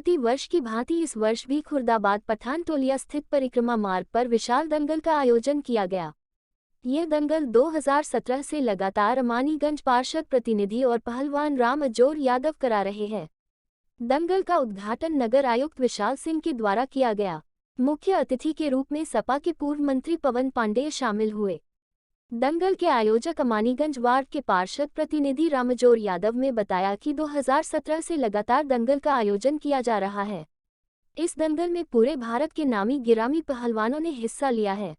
प्रति वर्ष की भांति इस वर्ष भी खुर्दाबाद पठान टोलिया स्थित परिक्रमा मार्ग पर विशाल दंगल का आयोजन किया गया। यह दंगल 2017 से लगातार अमानीगंज पार्षद प्रतिनिधि और पहलवान राम अजोर यादव करा रहे हैं। दंगल का उद्घाटन नगर आयुक्त विशाल सिंह के द्वारा किया गया। मुख्य अतिथि के रूप में सपा के पूर्व मंत्री पवन पांडेय शामिल हुए। दंगल के आयोजक अमानीगंज वार्ड के पार्षद प्रतिनिधि रामजोर यादव ने बताया कि 2017 से लगातार दंगल का आयोजन किया जा रहा है। इस दंगल में पूरे भारत के नामी गिरामी पहलवानों ने हिस्सा लिया है।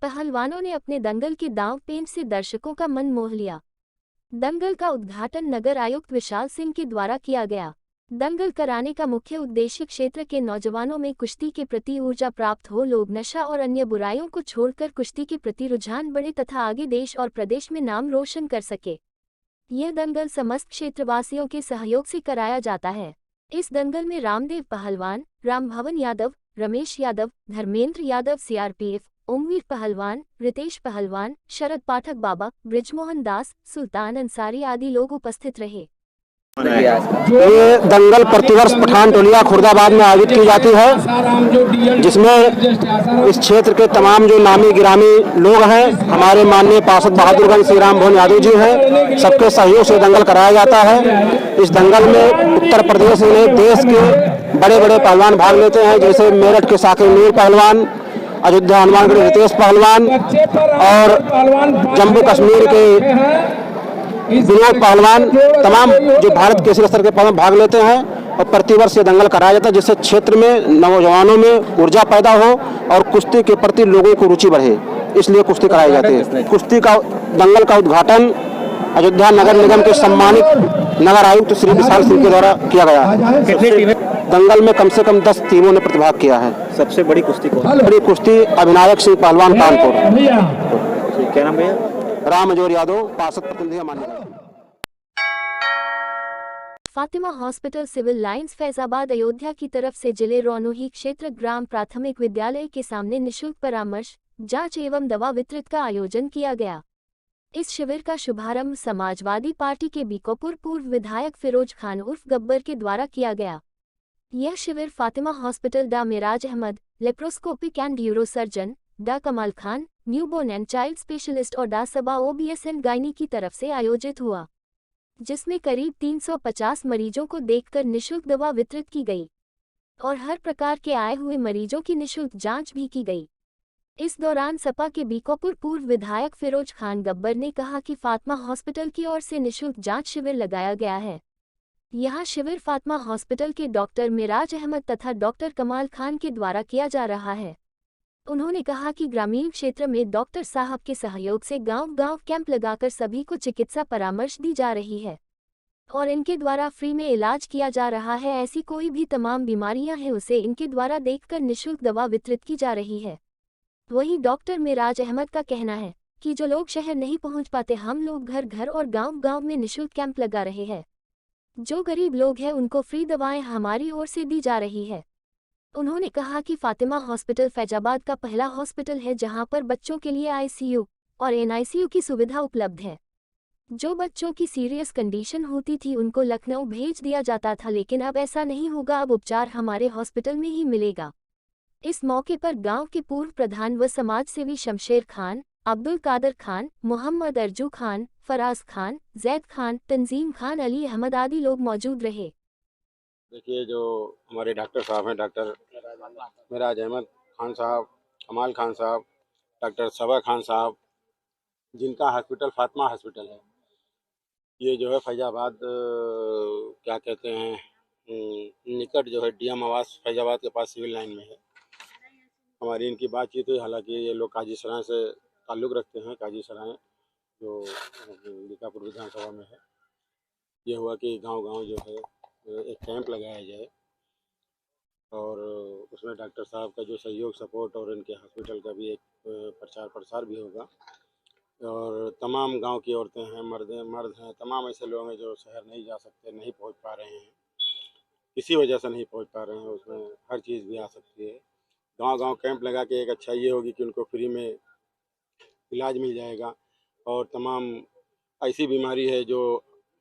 पहलवानों ने अपने दंगल के दांव पेंच से दर्शकों का मन मोह लिया। दंगल का उद्घाटन नगर आयुक्त विशाल सिंह के द्वारा किया गया। दंगल कराने का मुख्य उद्देश्य क्षेत्र के नौजवानों में कुश्ती के प्रति ऊर्जा प्राप्त हो, लोग नशा और अन्य बुराइयों को छोड़कर कुश्ती के प्रति रुझान बढ़े तथा आगे देश और प्रदेश में नाम रोशन कर सके। यह दंगल समस्त क्षेत्रवासियों के सहयोग से कराया जाता है। इस दंगल में रामदेव पहलवान, राम भवन यादव, रमेश यादव, धर्मेंद्र यादव सीआरपीएफ, ओमवीर पहलवान, रितेश पहलवान, शरद पाठक बाबा, ब्रिजमोहन दास, सुल्तान अंसारी आदि लोग उपस्थित रहे। ये दंगल प्रतिवर्ष पठान टोलिया खुर्दाबाद में आयोजित की जाती है, जिसमें इस क्षेत्र के तमाम जो नामी गिरामी लोग हैं, हमारे माननीय पार्षद बहादुरगंज श्री राम भवन यादव जी हैं, सबके सहयोग से दंगल कराया जाता है। इस दंगल में उत्तर प्रदेश में देश के बड़े बड़े पहलवान भाग लेते हैं, जैसे मेरठ के साकिब नूर पहलवान, अयोध्या हनुमानगढ़ रितेश पहलवान और जम्मू कश्मीर के विनोद पहलवान, तमाम जो भारत के स्तर के पहलवान भाग लेते हैं और प्रतिवर्ष ये दंगल कराया जाता है, जिससे क्षेत्र में नौजवानों में ऊर्जा पैदा हो और कुश्ती के प्रति लोगों को रुचि बढ़े, इसलिए कुश्ती कराई जाती है। कुश्ती का दंगल का उद्घाटन अयोध्या नगर निगम के सम्मानित नगर आयुक्त श्री विशाल सिंह के द्वारा किया गया है। कितनी टीमें? दंगल में कम से कम 10 टीमों ने प्रतिभाग किया है। सबसे बड़ी कुश्ती कौन? बड़ी कुश्ती अविनायक सिंह पहलवान कानपुर। क्या नाम भैया? राम अजोर यादव, पार्षद प्रतिनिधि Amaniganj. Fatima hospital civil lines Faizabad Ayodhya की तरफ से जिले रोनोही क्षेत्र ग्राम प्राथमिक विद्यालय के सामने निशुल्क परामर्श, जांच एवं दवा वितरित का आयोजन किया गया। इस शिविर का शुभारंभ समाजवादी पार्टी के बीकोपुर पूर्व विधायक फिरोज खान उर्फ गब्बर के द्वारा किया गया। यह शिविर फातिमा हॉस्पिटल डा Miraj Ahmad, laparoscopic and urosurgeon डा Kamal Khan, newborn and child specialist और डा सबा OBS एंड गायनी की तरफ से आयोजित हुआ, जिसमें करीब 350 मरीजों को देखकर निशुल्क दवा वितरित की गई और हर प्रकार के आए हुए मरीजों की निशुल्क जांच भी की गई। इस दौरान सपा के बीकोपुर पूर्व विधायक फिरोज खान गब्बर ने कहा कि फातिमा हॉस्पिटल की ओर से निशुल्क जांच शिविर लगाया गया है। यहां शिविर फातिमा हॉस्पिटल के डॉक्टर मिराज अहमद तथा डॉक्टर कमाल खान के द्वारा किया जा रहा है। उन्होंने कहा कि ग्रामीण क्षेत्र में डॉक्टर साहब के सहयोग से गांव-गांव कैंप लगाकर सभी को चिकित्सा परामर्श दी जा रही है और इनके द्वारा फ्री में इलाज किया जा रहा है। ऐसी कोई भी तमाम बीमारियां हैं उसे इनके द्वारा देखकर निशुल्क दवा वितरित की जा रही है। वहीं डॉक्टर मिराज अहमद का कहना है कि जो लोग शहर नहीं पहुंच पाते, हम लोग घर घर और गांव-गांव में निशुल्क कैंप लगा रहे हैं। जो गरीब लोग हैं उनको फ्री दवाएं हमारी ओर से दी जा रही है। उन्होंने कहा कि फातिमा हॉस्पिटल फैजाबाद का पहला हॉस्पिटल है जहां पर बच्चों के लिए ICU और NICU की सुविधा उपलब्ध है। जो बच्चों की सीरियस कंडीशन होती थी उनको लखनऊ भेज दिया जाता था, लेकिन अब ऐसा नहीं होगा, अब उपचार हमारे हॉस्पिटल में ही मिलेगा। इस मौके पर गांव के पूर्व प्रधान व समाजसेवी शमशेर खान, अब्दुल कादर खान, मोहम्मद अर्जू खान, फराज खान, जैद खान, तंजीम खान, अली अहमद आदि लोग मौजूद रहे। देखिए, जो हमारे डॉक्टर साहब हैं, डॉक्टर मिराज अहमद खान साहब, कमाल खान साहब, डॉक्टर सबा खान साहब, जिनका हॉस्पिटल फातिमा हॉस्पिटल है, ये जो है फैजाबाद क्या कहते हैं निकट जो है DM आवास फैजाबाद के पास सिविल लाइन में है। हमारी इनकी बातचीत हुई, हालांकि ये लोग काजी सराय से ताल्लुक़ रखते हैं। काजी सराय जो बीकापुर विधानसभा में है। ये हुआ कि गांव-गांव जो है एक कैंप लगाया जाए और उसमें डॉक्टर साहब का जो सहयोग, सपोर्ट और इनके हॉस्पिटल का भी एक प्रचार प्रसार भी होगा और तमाम गांव की औरतें हैं, मर्द हैं, तमाम ऐसे लोग हैं जो शहर नहीं जा सकते, नहीं पहुंच पा रहे हैं, किसी वजह से नहीं पहुंच पा रहे हैं, उसमें हर चीज़ भी आ सकती है। गांव-गांव कैंप लगा के एक अच्छा ये होगी कि उनको फ्री में इलाज मिल जाएगा और तमाम ऐसी बीमारी है जो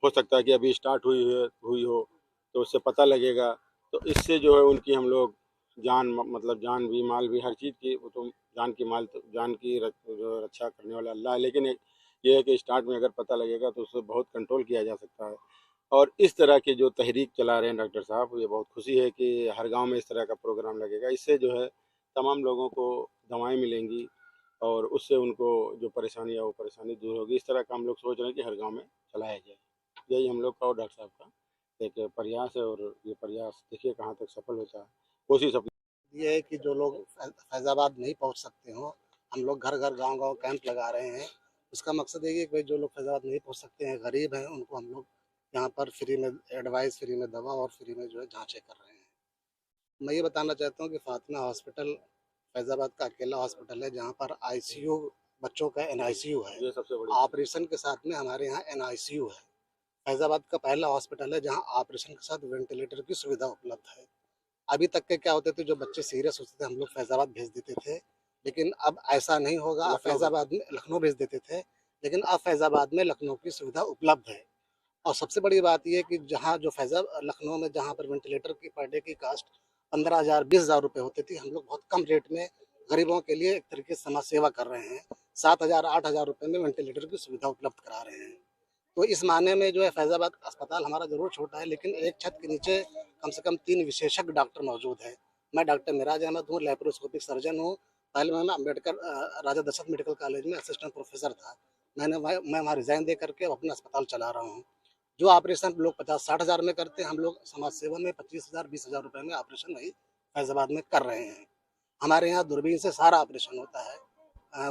हो सकता है कि अभी स्टार्ट हुई हो तो उससे पता लगेगा तो इससे जो है उनकी हम लोग जान मतलब जान भी माल भी हर चीज़ की, वो तो जान की माल तो जान की जो रक्षा करने वाला अल्लाह है, लेकिन ये है कि स्टार्ट में अगर पता लगेगा तो उससे बहुत कंट्रोल किया जा सकता है। और इस तरह की जो तहरीक चला रहे हैं डॉक्टर साहब, ये बहुत खुशी है कि हर गांव में इस तरह का प्रोग्राम लगेगा। इससे जो है तमाम लोगों को दवाएं मिलेंगी और उससे उनको जो परेशानी है वो परेशानी दूर होगी। इस तरह का हम लोग सोच रहे हैं कि हर गांव में चलाया जाए। यही हम लोग का और डॉक्टर साहब का एक प्रयास है और ये प्रयास देखिए कहाँ तक सफल होता है। कोशिश अपनी ये है कि जो लोग फैज़ाबाद नहीं पहुंच सकते हों, हम लोग घर घर गांव गांव कैंप लगा रहे हैं। उसका मकसद है कि भाई जो लोग फैज़ाबाद नहीं पहुंच सकते हैं, गरीब हैं, उनको हम लोग यहाँ पर फ्री में एडवाइस, फ्री में दवा और फ्री में जो है जांचें कर रहे हैं। मैं ये बताना चाहता हूँ कि फातिमा हॉस्पिटल फैज़ाबाद का अकेला हॉस्पिटल है जहाँ पर ICU, बच्चों का NICU है। ये सबसे बड़ी ऑपरेशन के साथ में हमारे यहाँ NICU है। फैज़ाबाद का पहला हॉस्पिटल है जहाँ ऑपरेशन के साथ वेंटिलेटर की सुविधा उपलब्ध है। अभी तक के क्या होते थे, जो बच्चे सीरियस होते थे हम लोग फैज़ाबाद भेज देते थे, लेकिन अब ऐसा नहीं होगा। अब फैज़ाबाद में लखनऊ भेज देते थे, लेकिन अब फैज़ाबाद में लखनऊ की सुविधा उपलब्ध है। और सबसे बड़ी बात यह कि जहाँ जो लखनऊ में जहाँ पर वेंटिलेटर की पर डे की कास्ट 15,000 20,000 रुपये होती थी, हम लोग बहुत कम रेट में गरीबों के लिए एक तरीके से समाज सेवा कर रहे हैं। 7,000 8,000 रुपये में वेंटिलेटर की सुविधा उपलब्ध करा रहे हैं। तो इस मायने में जो है फैज़ाबाद अस्पताल हमारा ज़रूर छोटा है, लेकिन एक छत के नीचे कम से कम 3 विशेषज्ञ डॉक्टर मौजूद है। मैं डॉक्टर मिराज अहमद हूँ, लैप्रोस्कोपिक सर्जन हूँ। पहले मैं अम्बेडकर राजा दशरथ मेडिकल कॉलेज में असिस्टेंट प्रोफेसर था। मैं वहाँ रिज़ाइन दे करके अपना अस्पताल चला रहा हूँ। जो ऑपरेशन लोग 50-60 हज़ार में करते हैं, हम लोग समाज सेवा में 25,000 20,000 रुपये में ऑपरेशन वही फैज़ाबाद में कर रहे हैं। हमारे यहाँ दूरबीन से सारा ऑपरेशन होता है।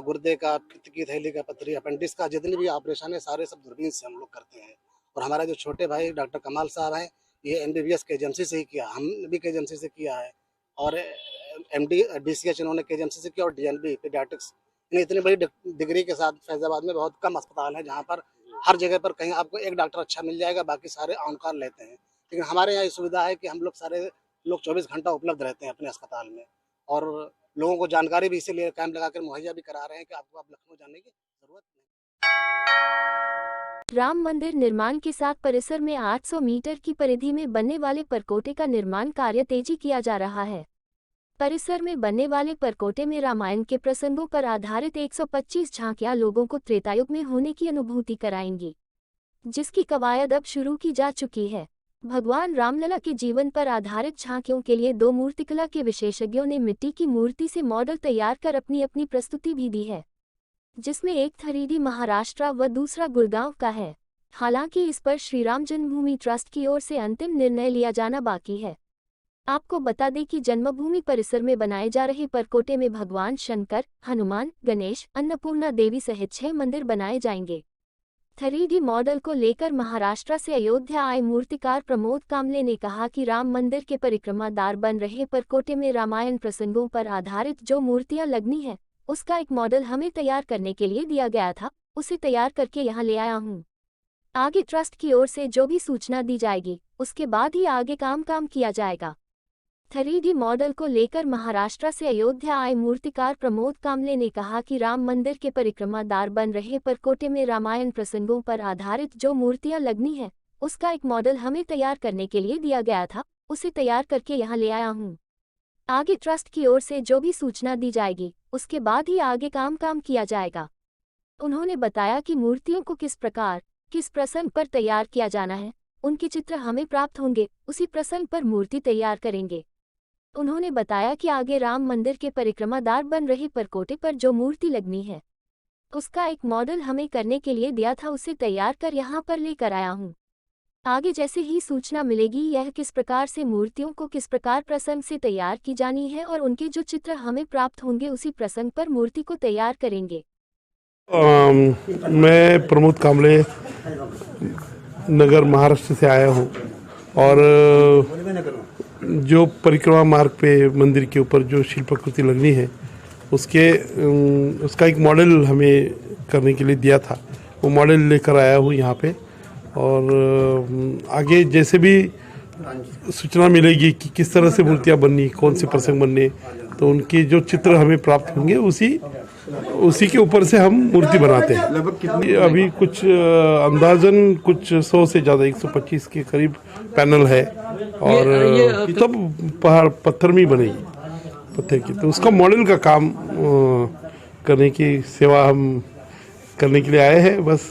गुर्दे का, पित्त की थैली का, पथरी, अपेंडिक्स का, जितने भी ऑपरेशन है सारे सब दूरबीन से हम लोग करते हैं। और हमारा जो छोटे भाई डॉक्टर कमाल साहब हैं, ये MBBS KGMC से ही किया, हमने भी KGMC से किया है। और MD DCH इन्होंने KGMC से किया और DNB पीडियाट्रिक्स। इतनी बड़ी डिग्री के साथ फैज़ाबाद में बहुत कम अस्पताल है जहाँ पर हर जगह पर कहीं आपको एक डॉक्टर अच्छा मिल जाएगा, बाकी सारे ऑन कॉल लेते हैं। लेकिन हमारे यहाँ ये सुविधा है कि हम लोग सारे लोग 24 घंटा उपलब्ध रहते हैं अपने अस्पताल में। और लोगों को जानकारी भी इसीलिए कैंप लगाकर मुहैया भी करा रहे हैं कि आपको अब लखनऊ जाने की जरूरत नहीं। राम मंदिर निर्माण के साथ परिसर में 800 मीटर की परिधि में बनने वाले परकोटे का निर्माण कार्य तेजी किया जा रहा है। परिसर में बनने वाले परकोटे में रामायण के प्रसंगों पर आधारित 125 झांकियां लोगों को त्रेतायुग में होने की अनुभूति कराएंगी, जिसकी कवायद अब शुरू की जा चुकी है। भगवान रामलला के जीवन पर आधारित झांकियों के लिए 2 मूर्तिकला के विशेषज्ञों ने मिट्टी की मूर्ति से मॉडल तैयार कर अपनी अपनी प्रस्तुति भी दी है, जिसमें एक 3D महाराष्ट्र व दूसरा गुड़गांव का है। हालांकि इस पर श्री राम जन्मभूमि ट्रस्ट की ओर से अंतिम निर्णय लिया जाना बाकी है। आपको बता दें कि जन्मभूमि परिसर में बनाए जा रहे परकोटे में भगवान शंकर, हनुमान, गणेश, अन्नपूर्णा देवी सहित 6 मंदिर बनाए जाएंगे। 3D मॉडल को लेकर महाराष्ट्र से अयोध्या आए मूर्तिकार प्रमोद कामले ने कहा कि राम मंदिर के परिक्रमादार बन रहे परकोटे में रामायण प्रसंगों पर आधारित जो मूर्तियां लगनी है, उसका एक मॉडल हमें तैयार करने के लिए दिया गया था, उसे तैयार करके यहाँ ले आया हूँ। आगे ट्रस्ट की ओर से जो भी सूचना दी जाएगी, उसके बाद ही आगे काम किया जाएगा। 3D मॉडल को लेकर महाराष्ट्र से अयोध्या आए मूर्तिकार प्रमोद कामले ने कहा कि राम मंदिर के परिक्रमादार बन रहे परकोटे में रामायण प्रसंगों पर आधारित जो मूर्तियां लगनी है, उसका एक मॉडल हमें तैयार करने के लिए दिया गया था, उसे तैयार करके यहाँ ले आया हूँ। आगे ट्रस्ट की ओर से जो भी सूचना दी जाएगी, उसके बाद ही आगे काम किया जाएगा। उन्होंने बताया कि मूर्तियों को किस प्रकार, किस प्रसंग पर तैयार किया जाना है, उनके चित्र हमें प्राप्त होंगे, उसी प्रसंग पर मूर्ति तैयार करेंगे। उन्होंने बताया कि आगे राम मंदिर के परिक्रमादार बन रहे परकोटे पर जो मूर्ति लगनी है, उसका एक मॉडल हमें करने के लिए दिया था, उसे तैयार कर यहाँ पर लेकर आया हूँ। आगे जैसे ही सूचना मिलेगी, यह किस प्रकार से मूर्तियों को किस प्रकार प्रसंग से तैयार की जानी है और उनके जो चित्र हमें प्राप्त होंगे, उसी प्रसंग पर मूर्ति को तैयार करेंगे। मैं प्रमोद कामले नगर महाराष्ट्र से आया हूँ और जो परिक्रमा मार्ग पे मंदिर के ऊपर जो शिल्पाकृति लगनी है, उसका एक मॉडल हमें करने के लिए दिया था, वो मॉडल लेकर आया हूँ यहाँ पे। और आगे जैसे भी सूचना मिलेगी कि किस तरह से मूर्तियाँ बननी, कौन से प्रसंग बनने, तो उनके जो चित्र हमें प्राप्त होंगे उसी उसी के ऊपर से हम मूर्ति बनाते हैं। लगभग कितनी अभी कुछ अंदाजन कुछ 100 से ज़्यादा 125 के करीब पैनल है और सब पहाड़ पत्थर में ही बनेगी, पत्थर की। तो उसका मॉडल का काम करने की सेवा हम करने के लिए आए हैं। बस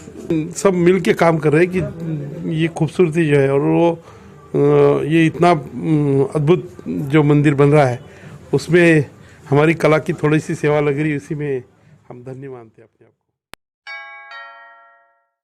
सब मिल के काम कर रहे हैं कि ये खूबसूरती जो है और वो ये इतना अद्भुत जो मंदिर बन रहा है उसमें हमारी कला की थोड़ी सी सेवा लग रही है, उसी में हम धन्य मानते हैं अपने आप।